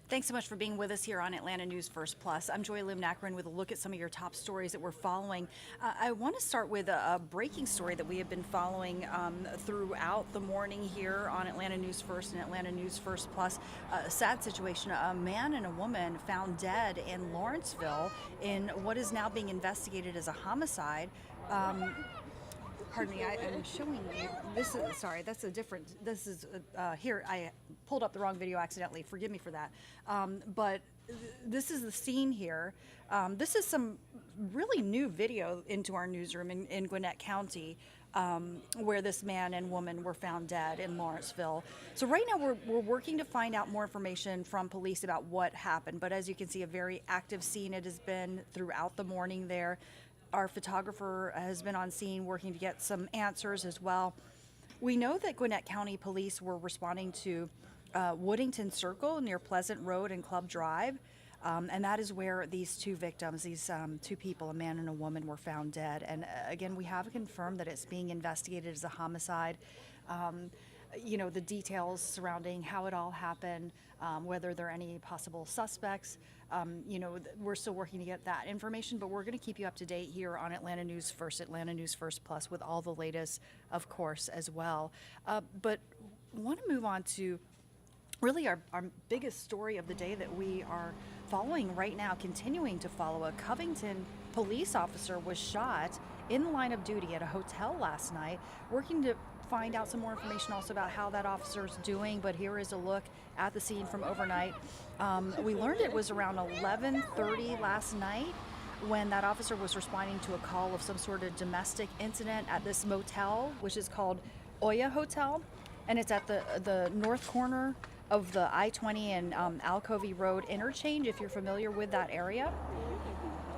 Thanks so much for being with us here on Atlanta News First Plus. I'm Joy Lim Nakrin with a look at some of your top stories that we're following. I want to start with a breaking story that we have been following throughout the morning here on Atlanta News First and Atlanta News First Plus. A sad situation. A man and a woman found dead in Lawrenceville in what is now being investigated as a homicide. Pardon me, I am showing you, this is, sorry, that's a different, this is, here, I pulled up the wrong video accidentally, forgive me for that. But this is the scene here. This is some really new video into our newsroom in Gwinnett County, where this man and woman were found dead in Lawrenceville. So right now we're working to find out more information from police about what happened. But as you can see, a very active scene it has been throughout the morning there. Our photographer has been on scene working to get some answers as well. We know that Gwinnett County Police were responding to Woodington Circle near Pleasant Road and Club Drive. And that is where these two victims, these two people, a man and a woman, were found dead. And again, we have confirmed that it's being investigated as a homicide. You know, the details surrounding how it all happened, whether there are any possible suspects, you know, we're still working to get that information, but we're going to keep you up to date here on Atlanta News First Plus with all the latest, of course, as well. But I want to move on to really our biggest story of the day that we are following right now, continuing to follow. A Covington police officer was shot in the line of duty at a hotel last night, working to find out some more information also about how that officer's doing. But here is a look at the scene from overnight. We learned it was around 11:30 last night when that officer was responding to a call of some sort of domestic incident at this motel, which is called Oya Hotel, and it's at the north corner of the I-20 and Alcovey Road interchange, if you're familiar with that area.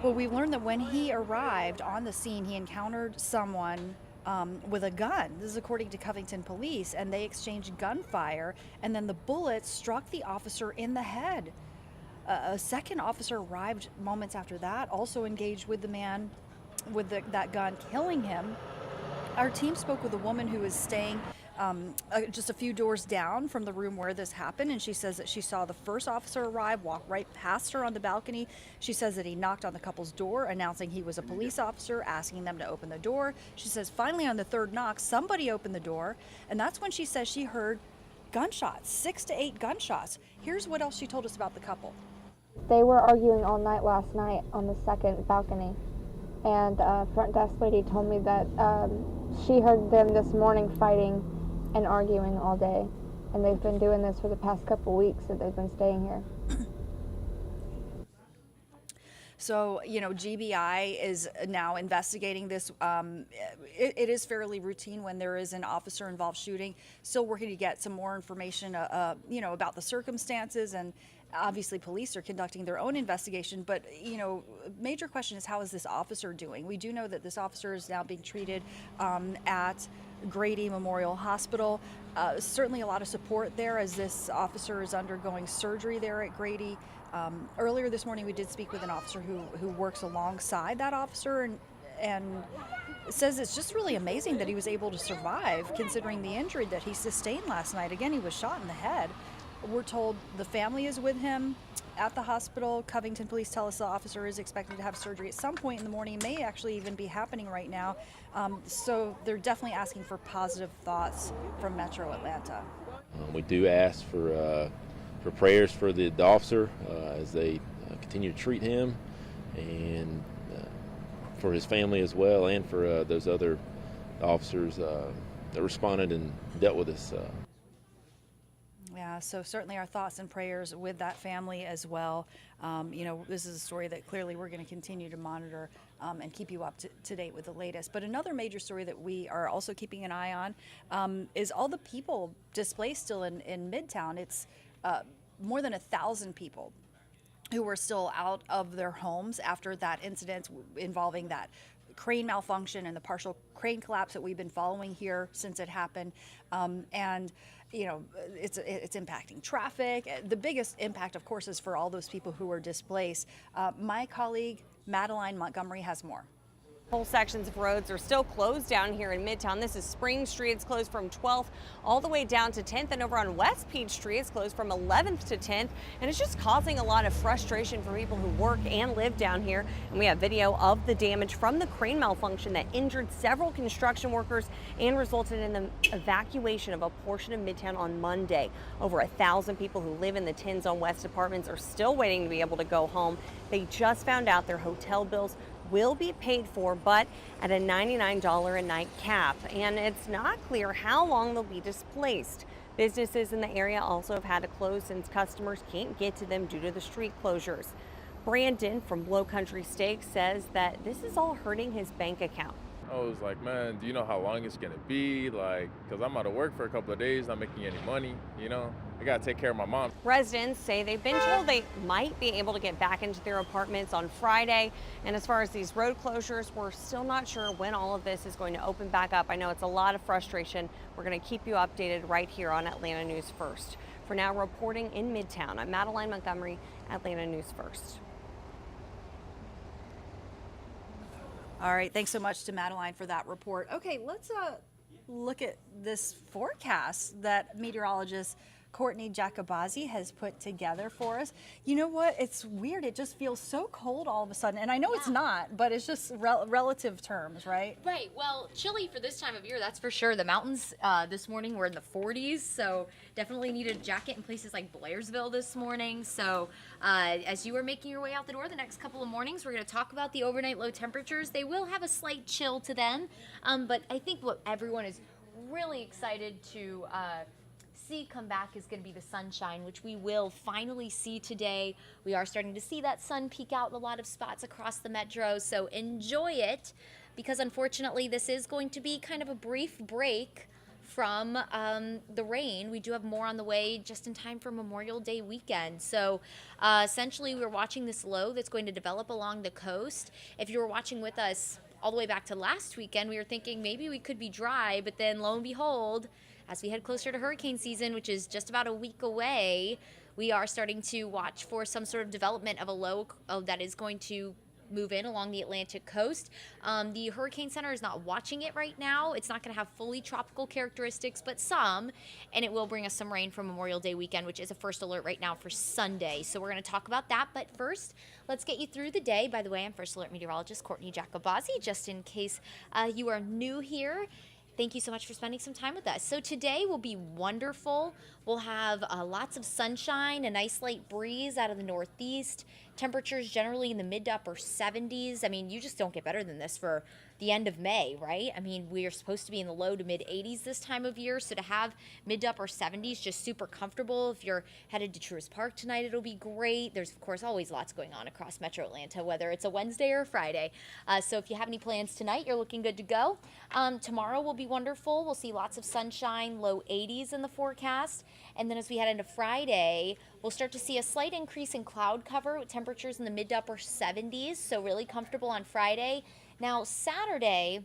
Well, we learned that when he arrived on the scene, he encountered someone with a gun. This is according to Covington police, and they exchanged gunfire, and then the bullets struck the officer in the head. A second officer arrived moments after that, also engaged with the man with that gun, killing him. Our team spoke with a woman who was staying just a few doors down from the room where this happened, and she says that she saw the first officer arrive, walk right past her on the balcony. She says that he knocked on the couple's door, announcing he was a police officer, asking them to open the door. She says finally on the third knock, somebody opened the door, and that's when she says she heard gunshots, 6 to 8 gunshots. Here's what else she told us about the couple. They were arguing all night last night on the second balcony, and front desk lady told me that she heard them this morning fighting and arguing all day, and they've been doing this for the past couple weeks that they've been staying here. So, you know, GBI is now investigating this. It is fairly routine when there is an officer-involved shooting. Still working to get some more information, you know, about the circumstances, and obviously police are conducting their own investigation. But, you know, major question is, how is this officer doing? We do know that this officer is now being treated at Grady Memorial Hospital. Certainly a lot of support there as this officer is undergoing surgery there at Grady. Earlier this morning we did speak with an officer who works alongside that officer and says it's just really amazing that he was able to survive considering the injury that he sustained last night. Again, he was shot in the head. We're told the family is with him at the hospital. Covington police tell us the officer is expected to have surgery at some point in the morning. It may actually even be happening right now. So they're definitely asking for positive thoughts from Metro Atlanta. We do ask for prayers for the officer as they continue to treat him, and for his family as well, and for those other officers that responded and dealt with this. Yeah, so certainly our thoughts and prayers with that family as well. You know, this is a story that clearly we're going to continue to monitor and keep you up to date with the latest. But another major story that we are also keeping an eye on is all the people displaced still in Midtown. It's more than 1,000 people who were still out of their homes after that incident involving that crane malfunction and the partial crane collapse that we've been following here since it happened. And, you know, it's impacting traffic. The biggest impact, of course, is for all those people who are displaced. My colleague, Madeline Montgomery, has more. Whole sections of roads are still closed down here in Midtown. This is Spring Street. It's closed from 12th all the way down to 10th. And over on West Peachtree, it's closed from 11th to 10th. And it's just causing a lot of frustration for people who work and live down here. And we have video of the damage from the crane malfunction that injured several construction workers and resulted in the evacuation of a portion of Midtown on Monday. Over 1,000 people who live in the 10 Zone West apartments are still waiting to be able to go home. They just found out their hotel bills will be paid for, but at a $99 a night cap. And it's not clear how long they'll be displaced. Businesses in the area also have had to close since customers can't get to them due to the street closures. Brandon from Blow Country Steak says that this is all hurting his bank account. I was like, man, do you know how long it's gonna be? Like, cause I'm out of work for a couple of days, not making any money, you know? I gotta take care of my mom. Residents say they've been told they might be able to get back into their apartments on Friday. And as far as these road closures, we're still not sure when all of this is going to open back up. I know it's a lot of frustration. We're gonna keep you updated right here on Atlanta News First. For now, reporting in Midtown, I'm Madeline Montgomery, Atlanta News First. All right, thanks so much to Madeline for that report. Okay, let's look at this forecast that meteorologist Courtney Jacobazzi has put together for us. You know what? It's weird. It just feels so cold all of a sudden. And I know it's not, but it's just relative terms, right? Right. Well, chilly for this time of year, that's for sure. The mountains this morning were in the 40s, so definitely needed a jacket in places like Blairsville this morning. So as you are making your way out the door the next couple of mornings, we're going to talk about the overnight low temperatures. They will have a slight chill to them, but I think what everyone is really excited to see come back is going to be the sunshine, which we will finally see today. We are starting to see that sun peek out in a lot of spots across the metro, so enjoy it, because unfortunately this is going to be kind of a brief break from the rain. We do have more on the way just in time for Memorial Day weekend. So essentially we're watching this low that's going to develop along the coast. If you were watching with us all the way back to last weekend, we were thinking maybe we could be dry, but then lo and behold, as we head closer to hurricane season, which is just about a week away, we are starting to watch for some sort of development of a low that is going to move in along the Atlantic coast. The Hurricane Center is not watching it right now. It's not going to have fully tropical characteristics, but some, and it will bring us some rain for Memorial Day weekend, which is a first alert right now for Sunday. So we're going to talk about that, but first, let's get you through the day. By the way, I'm First Alert Meteorologist Courtney Jacobazzi, just in case you are new here. Thank you so much for spending some time with us. So today will be wonderful. We'll have lots of sunshine, a nice light breeze out of the northeast. Temperatures generally in the mid to upper 70s. I mean, you just don't get better than this for the end of May, right? I mean, we are supposed to be in the low to mid 80s this time of year. So to have mid to upper 70s, just super comfortable. If you're headed to Truist Park tonight, it'll be great. There's, of course, always lots going on across Metro Atlanta, whether it's a Wednesday or a Friday. So if you have any plans tonight, you're looking good to go. Tomorrow will be wonderful. We'll see lots of sunshine, low 80s in the forecast. And then as we head into Friday, we'll start to see a slight increase in cloud cover with temperatures in the mid to upper 70s. So really comfortable on Friday. Now, Saturday,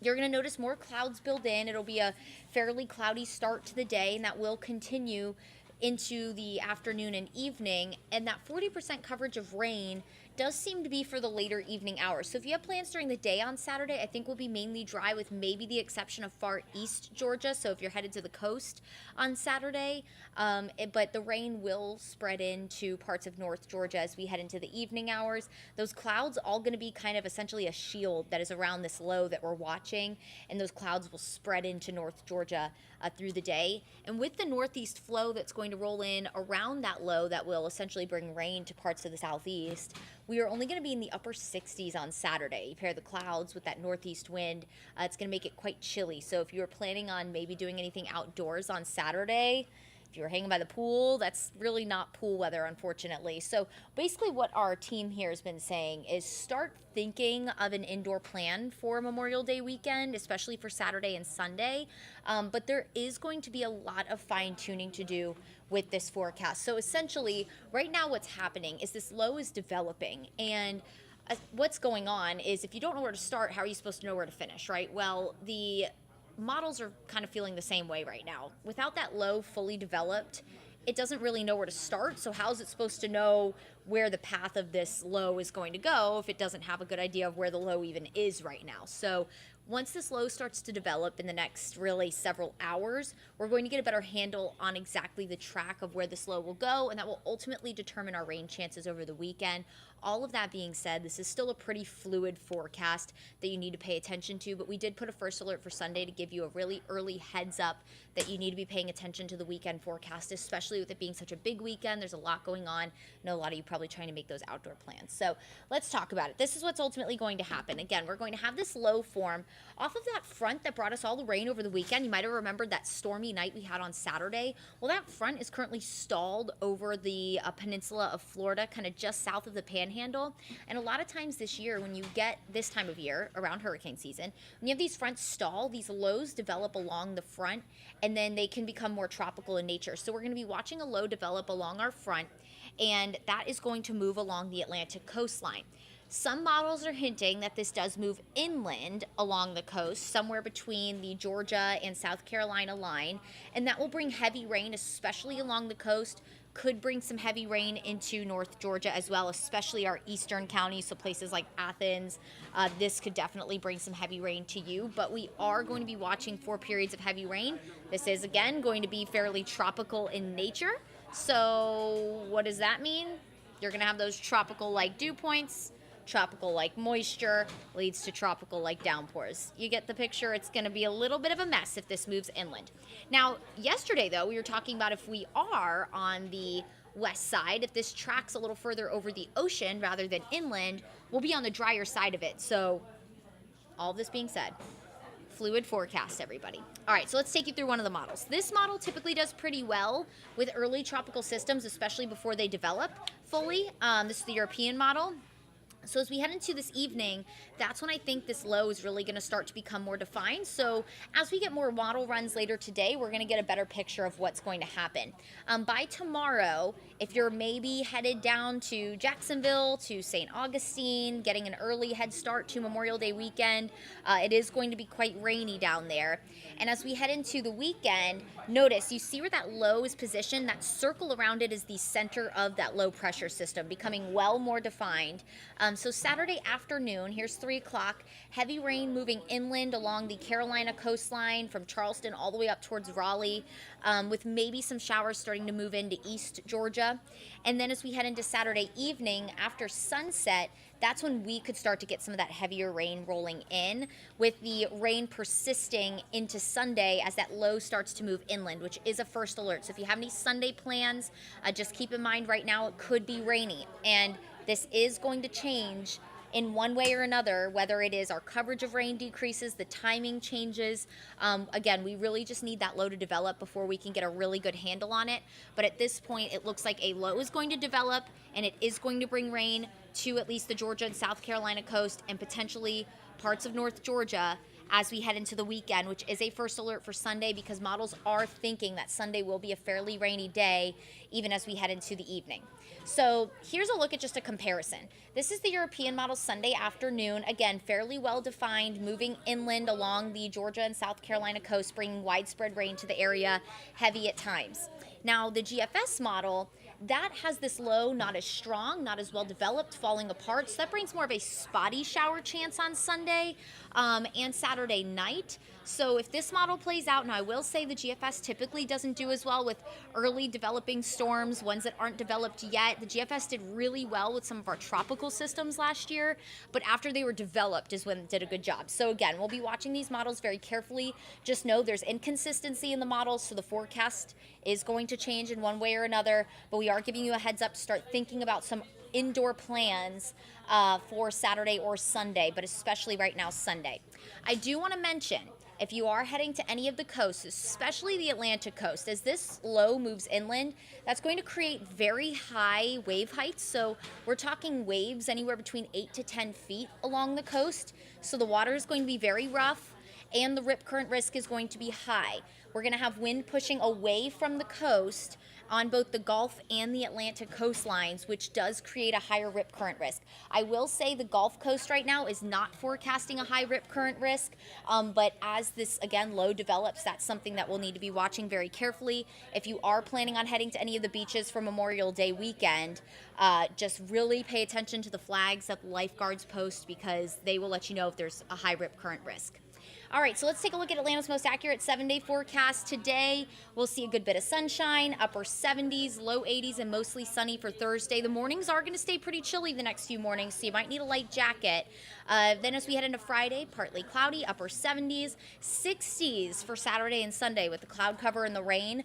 you're going to notice more clouds build in. It'll be a fairly cloudy start to the day, and that will continue into the afternoon and evening. And that 40% coverage of rain does seem to be for the later evening hours. So if you have plans during the day on Saturday, I think we'll be mainly dry with maybe the exception of far east Georgia. So if you're headed to the coast on Saturday, but the rain will spread into parts of North Georgia as we head into the evening hours. Those clouds all going to be kind of essentially a shield that is around this low that we're watching, and those clouds will spread into North Georgia through the day. And with the northeast flow that's going to roll in around that low that will essentially bring rain to parts of the southeast, we are only going to be in the upper 60s on Saturday. You pair the clouds with that northeast wind, it's going to make it quite chilly. So if you were planning on maybe doing anything outdoors on Saturday, if you're hanging by the pool, that's really not pool weather, unfortunately. So basically what our team here has been saying is start thinking of an indoor plan for Memorial Day weekend, especially for Saturday and Sunday. But there is going to be a lot of fine tuning to do with this forecast. So essentially, right now what's happening is this low is developing, and what's going on is if you don't know where to start, how are you supposed to know where to finish, right? Well, the models are kind of feeling the same way right now. Without that low fully developed, it doesn't really know where to start. So how is it supposed to know where the path of this low is going to go if it doesn't have a good idea of where the low even is right now. So once this low starts to develop in the next really several hours, we're going to get a better handle on exactly the track of where this low will go, and that will ultimately determine our rain chances over the weekend. All of that being said, this is still a pretty fluid forecast that you need to pay attention to, but we did put a first alert for Sunday to give you a really early heads up that you need to be paying attention to the weekend forecast, especially with it being such a big weekend. There's a lot going on. I know a lot of you probably trying to make those outdoor plans. So let's talk about it. This is what's ultimately going to happen. Again, we're going to have this low form off of that front that brought us all the rain over the weekend. You might have remembered that stormy night we had on Saturday. Well, that front is currently stalled over the peninsula of Florida, kind of just south of the Panhandle. And a lot of times this year, when you get this time of year, around hurricane season, when you have these fronts stall, these lows develop along the front, and then they can become more tropical in nature. So we're going to be watching a low develop along our front, and that is going to move along the Atlantic coastline. Some models are hinting that this does move inland along the coast, somewhere between the Georgia and South Carolina line, and that will bring heavy rain, especially along the coast. Could bring some heavy rain into North Georgia as well, especially our eastern counties, so places like Athens. This could definitely bring some heavy rain to you, but we are going to be watching for periods of heavy rain. This is, again, going to be fairly tropical in nature. So what does that mean? You're going to have those tropical-like dew points. Tropical-like moisture leads to tropical-like downpours. You get the picture. It's going to be a little bit of a mess if this moves inland. Now, yesterday, though, we were talking about if we are on the west side, if this tracks a little further over the ocean rather than inland, we'll be on the drier side of it. So, all this being said, fluid forecast, everybody. All right, so let's take you through one of the models. This model typically does pretty well with early tropical systems, especially before they develop fully. This is the European model. So as we head into this evening, that's when I think this low is really going to start to become more defined. So as we get more model runs later today, we're going to get a better picture of what's going to happen. By tomorrow, if you're maybe headed down to Jacksonville, to St. Augustine, getting an early head start to Memorial Day weekend, it is going to be quite rainy down there. And as we head into the weekend, notice you see where that low is positioned. That circle around it is the center of that low pressure system, becoming well more defined. So Saturday afternoon, here's 3 o'clock, heavy rain moving inland along the Carolina coastline from Charleston all the way up towards Raleigh, with maybe some showers starting to move into East Georgia. And then as we head into Saturday evening after sunset, that's when we could start to get some of that heavier rain rolling in, with the rain persisting into Sunday as that low starts to move inland, which is a first alert. So if you have any Sunday plans, just keep in mind right now it could be rainy. And this is going to change in one way or another, whether it is our coverage of rain decreases, the timing changes. Again, we really just need that low to develop before we can get a really good handle on it. But at this point, it looks like a low is going to develop, and it is going to bring rain to at least the Georgia and South Carolina coast and potentially parts of North Georgia as we head into the weekend, which is a first alert for Sunday because models are thinking that Sunday will be a fairly rainy day even as we head into the evening. So here's a look at just a comparison. This is the European model Sunday afternoon. Again, fairly well defined, moving inland along the Georgia and South Carolina coast, bringing widespread rain to the area, heavy at times. Now, the GFS model, that has this low not as strong, not as well developed, falling apart. So that brings more of a spotty shower chance on Sunday and Saturday night. So if this model plays out, now I will say the GFS typically doesn't do as well with early developing storms, ones that aren't developed yet. The GFS did really well with some of our tropical systems last year, but after they were developed is when it did a good job. So again, we'll be watching these models very carefully. Just know there's inconsistency in the models, so the forecast is going to change in one way or another, but we are giving you a heads up to start thinking about some indoor plans for Saturday or Sunday, but especially right now Sunday. I do want to mention, if you are heading to any of the coasts, especially the Atlantic coast, as this low moves inland, that's going to create very high wave heights. So we're talking waves anywhere between 8 to 10 feet along the coast. So the water is going to be very rough and the rip current risk is going to be high. We're going to have wind pushing away from the coast on both the Gulf and the Atlantic coastlines, which does create a higher rip current risk. I will say the Gulf Coast right now is not forecasting a high rip current risk, but as this, again, low develops, that's something that we'll need to be watching very carefully. If you are planning on heading to any of the beaches for Memorial Day weekend, just really pay attention to the flags that the lifeguards post, because they will let you know if there's a high rip current risk. All right, so let's take a look at Atlanta's most accurate 7-day forecast. Today, we'll see a good bit of sunshine, upper 70s, low 80s, and mostly sunny for Thursday. The mornings are going to stay pretty chilly the next few mornings, so you might need a light jacket. Then as we head into Friday, partly cloudy, upper 70s, 60s for Saturday and Sunday with the cloud cover and the rain.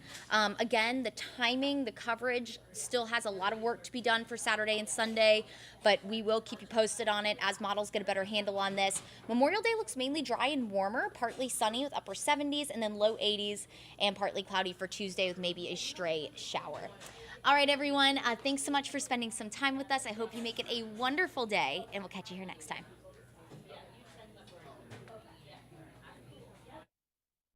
Again, the timing, the coverage still has a lot of work to be done for Saturday and Sunday, but we will keep you posted on it as models get a better handle on this. Memorial Day looks mainly dry and warmer, partly sunny with upper 70s and then low 80s, and partly cloudy for Tuesday with maybe a stray shower. All right, everyone, thanks so much for spending some time with us. I hope you make it a wonderful day, and we'll catch you here next time.